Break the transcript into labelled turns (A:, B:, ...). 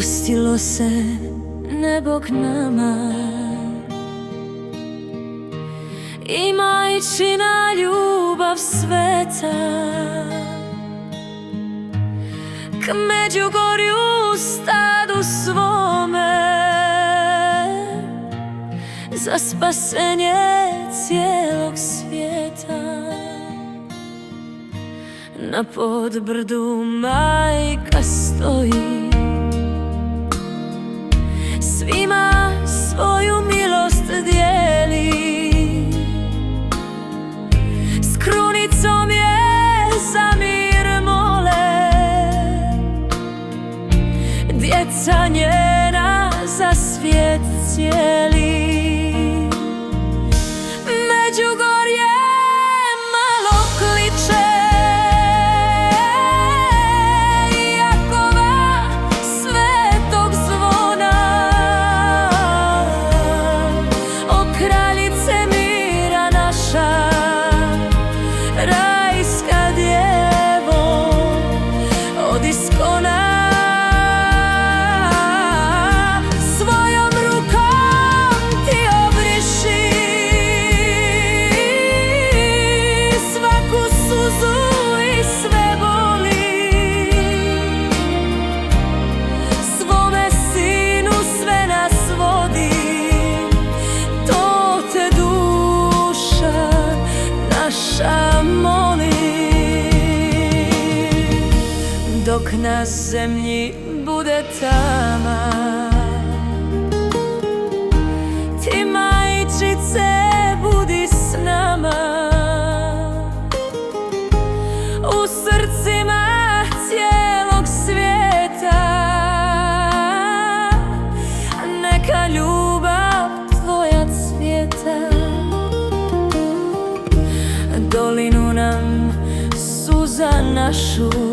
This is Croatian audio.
A: spustilo se nebo k nama i majčina ljubav sveta k Međugorju stadu svome za spasenje cijelog svijeta. Na podbrdu majka stoji, svima svoju milost dijeli, s krunicom je za mir mole, djeca njena za svijet cijeli. Međugorje malo kliče, Jakova svetog zvona, o kraljice mira naša, rajska djevo od iskona. Dok na zemlji bude tama, ti majčice budi s nama, u srcima cijelog svijeta. Neka ljubav tvoja cvjeta, dolinu nam suza našu